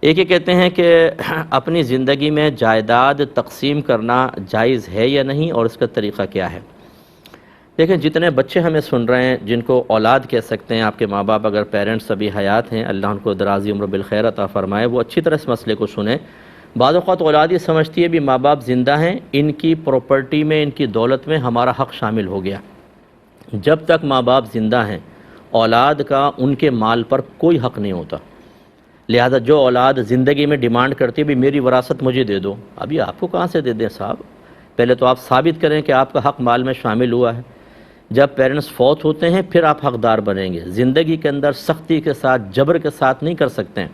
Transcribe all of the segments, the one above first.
ایک یہ کہتے ہیں کہ اپنی زندگی میں جائیداد تقسیم کرنا جائز ہے یا نہیں، اور اس کا طریقہ کیا ہے؟ دیکھیں، جتنے بچے ہمیں سن رہے ہیں جن کو اولاد کہہ سکتے ہیں، آپ کے ماں باپ اگر پیرنٹس ابھی حیات ہیں، اللہ ان کو درازی عمر بالخیر عطا فرمائے، وہ اچھی طرح اس مسئلے کو سنیں۔ بعض اوقات اولاد یہ سمجھتی ہے بھی ماں باپ زندہ ہیں، ان کی پراپرٹی میں، ان کی دولت میں ہمارا حق شامل ہو گیا۔ جب تک ماں باپ زندہ ہیں، اولاد کا ان کے مال پر کوئی حق نہیں ہوتا۔ لہذا جو اولاد زندگی میں ڈیمانڈ کرتی ہے بھی میری وراثت مجھے دے دو، ابھی آپ کو کہاں سے دے دیں صاحب؟ پہلے تو آپ ثابت کریں کہ آپ کا حق مال میں شامل ہوا ہے۔ جب پیرنٹس فوت ہوتے ہیں پھر آپ حقدار بنیں گے۔ زندگی کے اندر سختی کے ساتھ، جبر کے ساتھ نہیں کر سکتے ہیں۔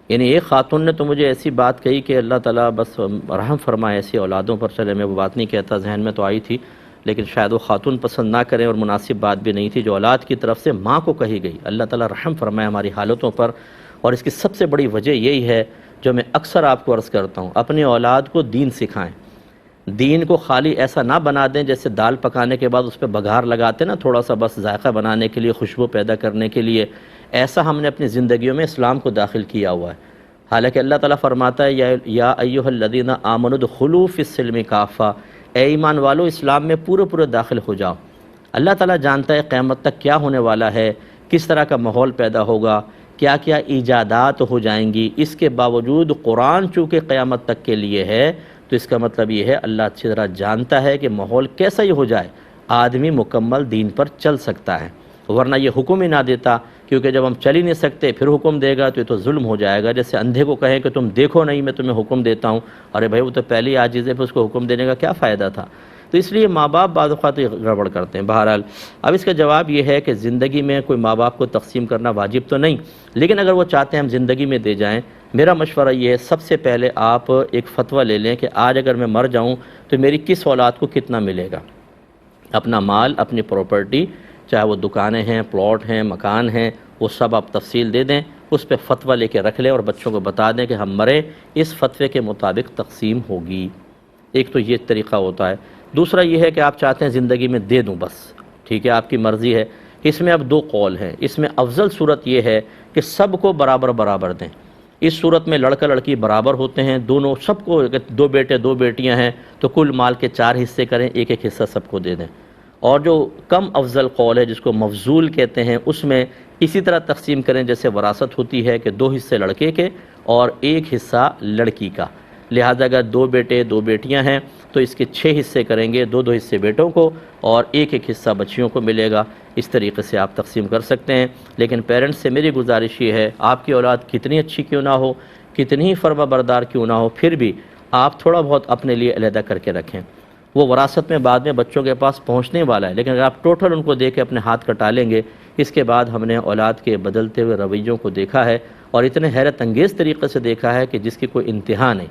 یعنی ایک خاتون نے تو مجھے ایسی بات کہی کہ اللہ تعالیٰ بس رحم فرمائے ایسی اولادوں پر۔ چلے میں وہ بات نہیں کہتا، ذہن میں تو آئی تھی، لیکن شاید وہ خاتون پسند نہ کریں اور مناسب بات بھی نہیں تھی جو اولاد کی طرف سے ماں کو کہی گئی۔ اللہ تعالیٰ رحم فرمائے ہماری حالتوں پر۔ اور اس کی سب سے بڑی وجہ یہی ہے جو میں اکثر آپ کو عرض کرتا ہوں، اپنی اولاد کو دین سکھائیں۔ دین کو خالی ایسا نہ بنا دیں جیسے دال پکانے کے بعد اس پہ بگھار لگاتے نا، تھوڑا سا بس ذائقہ بنانے کے لیے، خوشبو پیدا کرنے کے لیے۔ ایسا ہم نے اپنی زندگیوں میں اسلام کو داخل کیا ہوا ہے۔ حالانکہ اللہ تعالیٰ فرماتا ہے یا ایھا الذین آمنوا ادخلوا فی السلم کافہ، اے ایمان والو اسلام میں پورے پورے داخل ہو جاؤ۔ اللہ تعالیٰ جانتا ہے قیامت تک کیا ہونے والا ہے، کس طرح کا ماحول پیدا ہوگا، کیا کیا ایجادات ہو جائیں گی۔ اس کے باوجود قرآن چونکہ قیامت تک کے لیے ہے، تو اس کا مطلب یہ ہے اللہ اچھی طرح جانتا ہے کہ ماحول کیسا ہی ہو جائے آدمی مکمل دین پر چل سکتا ہے، ورنہ یہ حکم ہی نہ دیتا۔ کیونکہ جب ہم چل ہی نہیں سکتے پھر حکم دے گا تو یہ تو ظلم ہو جائے گا۔ جیسے اندھے کو کہیں کہ تم دیکھو نہیں، میں تمہیں حکم دیتا ہوں، ارے بھائی وہ تو پہلی عاجز ہے، پھر اس کو حکم دینے کا کیا فائدہ تھا؟ تو اس لیے ماں باپ بعض اوقات یہ گڑبڑ کرتے ہیں۔ بہرحال اب اس کا جواب یہ ہے کہ زندگی میں کوئی ماں باپ کو تقسیم کرنا واجب تو نہیں، لیکن اگر وہ چاہتے ہیں ہم زندگی میں دے جائیں، میرا مشورہ یہ ہے سب سے پہلے آپ ایک فتویٰ لے لیں کہ آج اگر میں مر جاؤں تو میری کس اولاد کو کتنا ملے گا۔ اپنا مال، اپنی پراپرٹی، چاہے وہ دکانیں ہیں، پلاٹ ہیں، مکان ہیں، وہ سب آپ تفصیل دے دیں، اس پہ فتویٰ لے کے رکھ لیں اور بچوں کو بتا دیں کہ ہم مرے اس فتوے کے مطابق تقسیم ہوگی۔ ایک تو یہ طریقہ ہوتا ہے۔ دوسرا یہ ہے کہ آپ چاہتے ہیں زندگی میں دے دوں بس، ٹھیک ہے، آپ کی مرضی ہے۔ اس میں اب دو قول ہیں۔ اس میں افضل صورت یہ ہے کہ سب کو برابر برابر دیں۔ اس صورت میں لڑکا لڑکی برابر ہوتے ہیں، دونوں سب کو، دو بیٹے دو بیٹیاں ہیں تو کل مال کے 4 حصے کریں، ایک ایک حصہ سب کو دے دیں۔ اور جو کم افضل قول ہے جس کو مفضول کہتے ہیں، اس میں اسی طرح تقسیم کریں جیسے وراثت ہوتی ہے کہ 2 حصے لڑکے کے اور 1 حصہ لڑکی کا۔ لہذا اگر 2 بیٹے 2 بیٹیاں ہیں تو اس کے 6 حصے کریں گے، 2 حصے بیٹوں کو اور 1 حصہ بچیوں کو ملے گا۔ اس طریقے سے آپ تقسیم کر سکتے ہیں۔ لیکن پیرنٹس سے میری گزارش یہ ہے، آپ کی اولاد کتنی اچھی کیوں نہ ہو، کتنی ہی فرما بردار کیوں نہ ہو، پھر بھی آپ تھوڑا بہت اپنے لیے علیحدہ کر کے رکھیں۔ وہ وراثت میں بعد میں بچوں کے پاس پہنچنے والا ہے، لیکن اگر آپ ٹوٹل ان کو دے کے اپنے ہاتھ کٹا لیں گے، اس کے بعد ہم نے اولاد کے بدلتے ہوئے رویوں کو دیکھا ہے اور اتنے حیرت انگیز طریقے سے دیکھا ہے کہ جس کی کوئی انتہا نہیں۔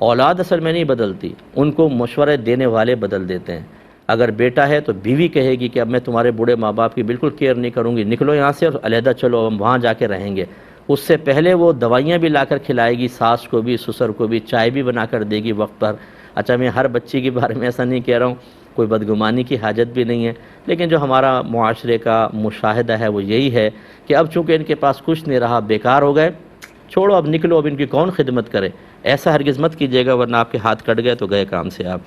اولاد اصل میں نہیں بدلتی، ان کو مشورے دینے والے بدل دیتے ہیں۔ اگر بیٹا ہے تو بیوی کہے گی کہ اب میں تمہارے بوڑھے ماں باپ کی بالکل کیئر نہیں کروں گی، نکلو یہاں سے اور علیحدہ چلو، ہم وہاں جا کے رہیں گے۔ اس سے پہلے وہ دوائیاں بھی لا کر کھلائے گی، ساس کو بھی، سسر کو بھی، چائے بھی بنا کر دے گی وقت پر۔ اچھا، میں ہر بچی کے بارے میں ایسا نہیں کہہ رہا ہوں، کوئی بدگمانی کی حاجت بھی نہیں ہے، لیکن جو ہمارا معاشرے کا مشاہدہ ہے وہ یہی ہے کہ اب چونکہ ان کے پاس کچھ نہیں رہا، بیکار ہو گئے، چھوڑو اب نکلو، اب ان کی کون خدمت کرے۔ ایسا ہرگز مت کیجیے گا، ورنہ آپ کے ہاتھ کٹ گئے تو گئے کام سے آپ۔